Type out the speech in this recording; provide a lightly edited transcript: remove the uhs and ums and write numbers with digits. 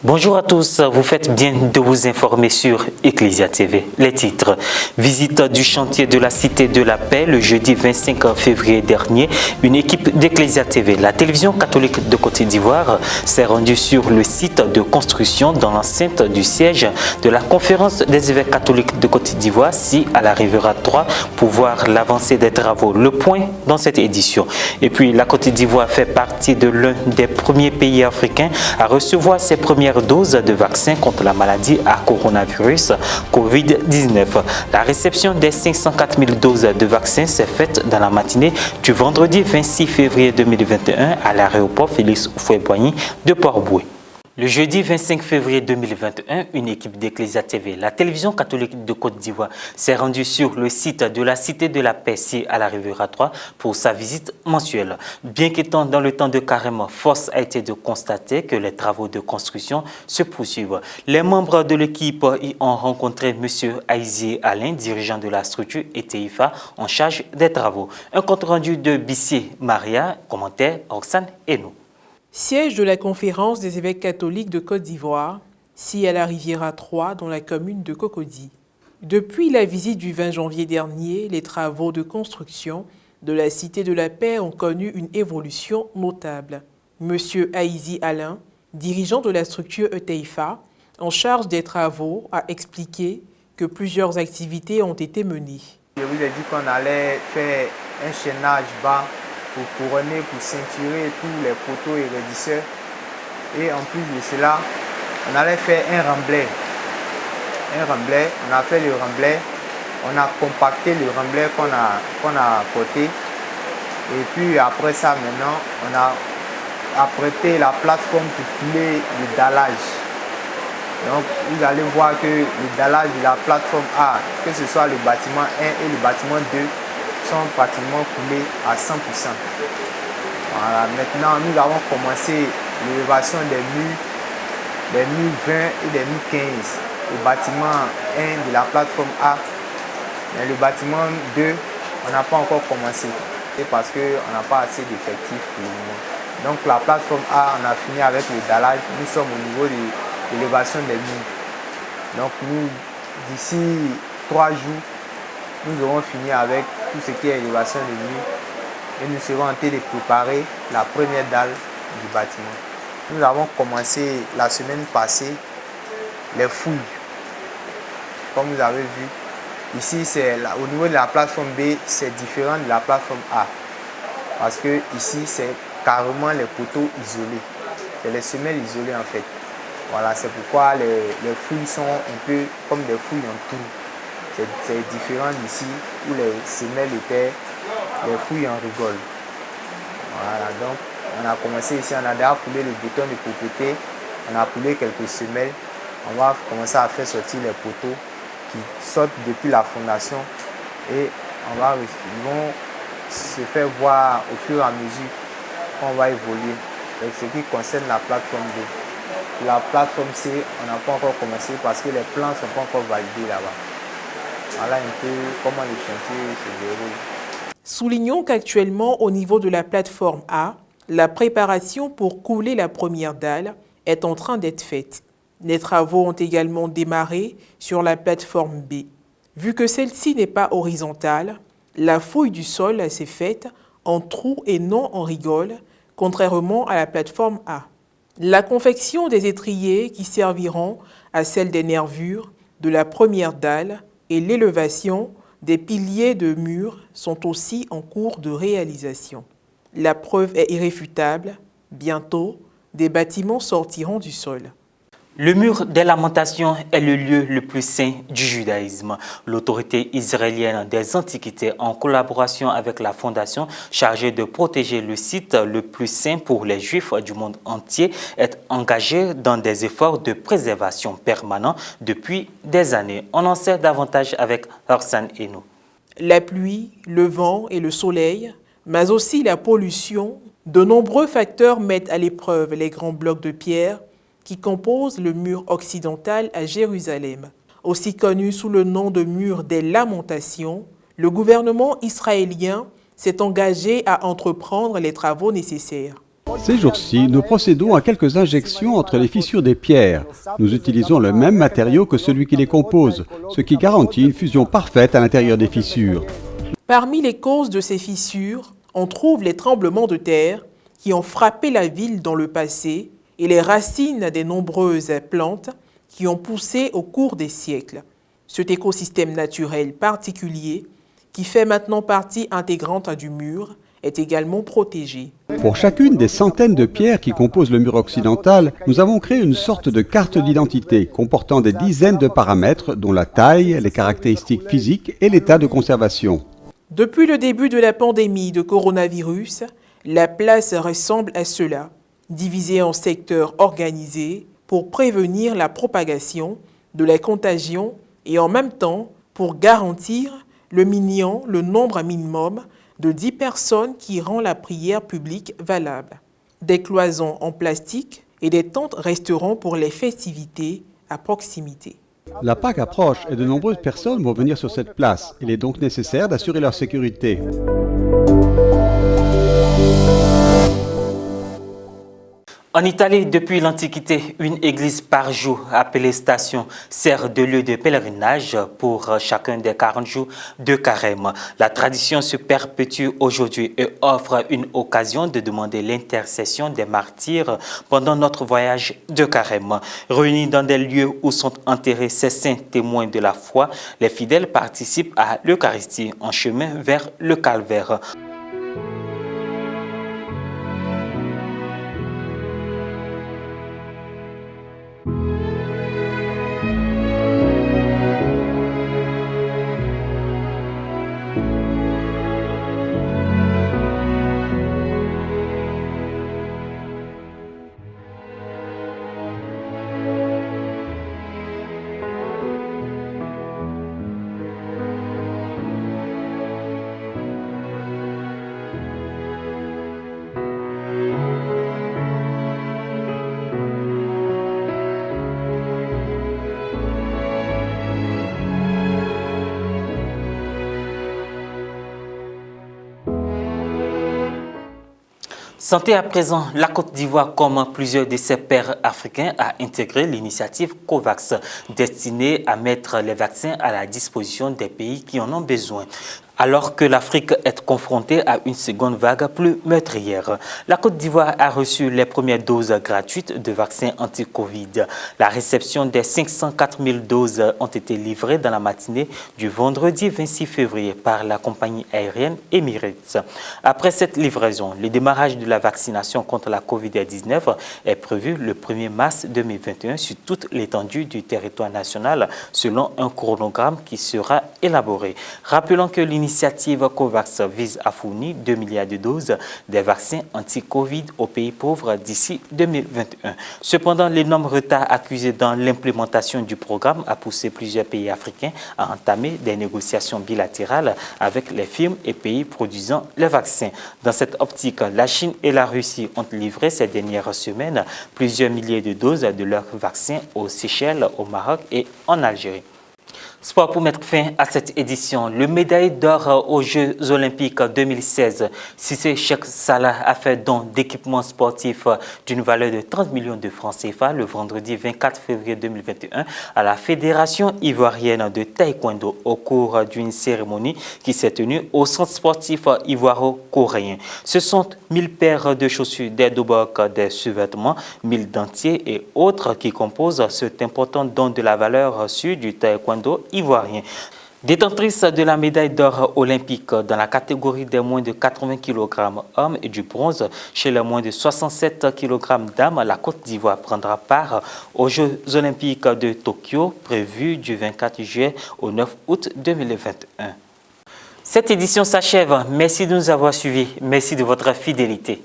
Bonjour à tous, vous faites bien de vous informer sur Ecclesia TV. Les titres: visite du chantier de la Cité de la Paix le jeudi 25 février dernier. Une équipe d'Ecclesia TV, la télévision catholique de Côte d'Ivoire, s'est rendue sur le site de construction dans l'enceinte du siège de la conférence des évêques catholiques de Côte d'Ivoire, si à la Rivera 3, pour voir l'avancée des travaux. Le point dans cette édition. Et puis la Côte d'Ivoire fait partie de l'un des premiers pays africains à recevoir ses premières doses de vaccins contre la maladie à coronavirus COVID-19. La réception des 504 000 doses de vaccins s'est faite dans la matinée du vendredi 26 février 2021 à l'aéroport Félix Houphouët-Boigny de Port-Bouët. Le jeudi 25 février 2021, une équipe d'Ecclesia TV, la télévision catholique de Côte d'Ivoire, s'est rendue sur le site de la Cité de la Paix, à la Rivera 3, pour sa visite mensuelle. Bien qu'étant dans le temps de carême, force a été de constater que les travaux de construction se poursuivent. Les membres de l'équipe y ont rencontré M. Aïzi Alain, dirigeant de la structure ETIFA en charge des travaux. Un compte rendu de Bissé Maria, commentaire Roxane Hénou. Siège de la conférence des évêques catholiques de Côte d'Ivoire, à la Rivera 3, dans la commune de Cocody. Depuis la visite du 20 janvier dernier, les travaux de construction de la Cité de la Paix ont connu une évolution notable. Monsieur Aïzi Alain, dirigeant de la structure ETIFA, en charge des travaux, a expliqué que plusieurs activités ont été menées. Je vous ai dit qu'on allait faire un chaînage bas pour couronner, pour ceinturer tous les poteaux et raidisseurs. Et en plus de cela, on allait faire un remblai. On a fait le remblai, on a compacté le remblai qu'on a porté. Et puis après ça, maintenant, on a apprêté la plateforme pour couler le dallage. Donc vous allez voir que le dallage de la plateforme A, que ce soit le bâtiment 1 et le bâtiment 2, sont pratiquement coulés à 100%. Voilà, maintenant nous avons commencé l'élévation des murs 20 et des murs 15 au bâtiment 1 de la plateforme A. Mais le bâtiment 2, on n'a pas encore commencé. C'est parce qu'on n'a pas assez d'effectifs pour le moment. Donc la plateforme A, on a fini avec le dallage. Nous sommes au niveau de l'élévation des murs. Donc nous, d'ici 3 jours, nous aurons fini avec tout ce qui est élévation de murs et nous serons en train de préparer la première dalle du bâtiment. Nous avons commencé la semaine passée les fouilles. Comme vous avez vu, ici au niveau de la plateforme B, c'est différent de la plateforme A. Parce que ici, c'est carrément les poteaux isolés. C'est les semelles isolées en fait. Voilà, c'est pourquoi les fouilles sont un peu comme des fouilles en tour. C'est différent d'ici où les semelles étaient les fouilles en rigole. Voilà, donc on a commencé ici, on a déjà poulé le bouton de propreté, on a poulé quelques semelles. On va commencer à faire sortir les poteaux qui sortent depuis la fondation et ils vont se faire voir au fur et à mesure qu'on va évoluer. Donc, ce qui concerne la plateforme B. La plateforme C, on n'a pas encore commencé parce que les plans ne sont pas encore validés là-bas. Voilà un peu comment le chantier se déroule. Soulignons qu'actuellement, au niveau de la plateforme A, la préparation pour couler la première dalle est en train d'être faite. Les travaux ont également démarré sur la plateforme B. Vu que celle-ci n'est pas horizontale, la fouille du sol s'est faite en trou et non en rigole, contrairement à la plateforme A. La confection des étriers qui serviront à celle des nervures de la première dalle et l'élévation des piliers de murs sont aussi en cours de réalisation. La preuve est irréfutable. Bientôt, des bâtiments sortiront du sol. Le mur des lamentations est le lieu le plus saint du judaïsme. L'autorité israélienne des Antiquités, en collaboration avec la fondation chargée de protéger le site le plus saint pour les Juifs du monde entier, est engagée dans des efforts de préservation permanents depuis des années. On en sait davantage avec Roxane Hénou. La pluie, le vent et le soleil, mais aussi la pollution, de nombreux facteurs mettent à l'épreuve les grands blocs de pierre qui composent le mur occidental à Jérusalem. Aussi connu sous le nom de mur des lamentations, le gouvernement israélien s'est engagé à entreprendre les travaux nécessaires. Ces jours-ci, nous procédons à quelques injections entre les fissures des pierres. Nous utilisons le même matériau que celui qui les compose, ce qui garantit une fusion parfaite à l'intérieur des fissures. Parmi les causes de ces fissures, on trouve les tremblements de terre qui ont frappé la ville dans le passé et les racines des nombreuses plantes qui ont poussé au cours des siècles. Cet écosystème naturel particulier, qui fait maintenant partie intégrante du mur, est également protégé. Pour chacune des centaines de pierres qui composent le mur occidental, nous avons créé une sorte de carte d'identité comportant des dizaines de paramètres dont la taille, les caractéristiques physiques et l'état de conservation. Depuis le début de la pandémie de coronavirus, la place ressemble à cela, divisée en secteurs organisés pour prévenir la propagation de la contagion et en même temps pour garantir le nombre minimum de 10 personnes qui rend la prière publique valable. Des cloisons en plastique et des tentes resteront pour les festivités à proximité. La Pâque approche et de nombreuses personnes vont venir sur cette place. Il est donc nécessaire d'assurer leur sécurité. En Italie, depuis l'Antiquité, une église par jour, appelée station, sert de lieu de pèlerinage pour chacun des 40 jours de carême. La tradition se perpétue aujourd'hui et offre une occasion de demander l'intercession des martyrs pendant notre voyage de carême. Réunis dans des lieux où sont enterrés ces saints témoins de la foi, les fidèles participent à l'Eucharistie en chemin vers le calvaire. Santé à présent, la Côte d'Ivoire, comme plusieurs de ses pairs africains, a intégré l'initiative COVAX, destinée à mettre les vaccins à la disposition des pays qui en ont besoin. Alors que l'Afrique est confrontée à une seconde vague plus meurtrière. La Côte d'Ivoire a reçu les premières doses gratuites de vaccins anti-Covid. La réception des 504 000 doses ont été livrées dans la matinée du vendredi 26 février par la compagnie aérienne Emirates. Après cette livraison, le démarrage de la vaccination contre la Covid-19 est prévu le 1er mars 2021 sur toute l'étendue du territoire national selon un chronogramme qui sera élaboré. Rappelons que l'initiative COVAX vise à fournir 2 milliards de doses des vaccins anti-Covid aux pays pauvres d'ici 2021. Cependant, l'énorme retard accusé dans l'implémentation du programme a poussé plusieurs pays africains à entamer des négociations bilatérales avec les firmes et pays produisant les vaccins. Dans cette optique, la Chine et la Russie ont livré ces dernières semaines plusieurs milliers de doses de leurs vaccins aux Seychelles, au Maroc et en Algérie. Sport pour mettre fin à cette édition. Le médaille d'or aux Jeux Olympiques 2016, Cissé Cheikh Salah a fait don d'équipements sportifs d'une valeur de 30 millions de francs CFA le vendredi 24 février 2021 à la Fédération ivoirienne de taekwondo au cours d'une cérémonie qui s'est tenue au centre sportif ivoiro-coréen. Ce sont 1000 paires de chaussures, des doboks, des sous-vêtements, 1000 dentiers et autres qui composent cet important don de la valeur reçue du taekwondo ivoirien. Détentrice de la médaille d'or olympique dans la catégorie des moins de 80 kg hommes et du bronze chez les moins de 67 kg dames, la Côte d'Ivoire prendra part aux Jeux olympiques de Tokyo prévus du 24 juillet au 9 août 2021. Cette édition s'achève. Merci de nous avoir suivis. Merci de votre fidélité.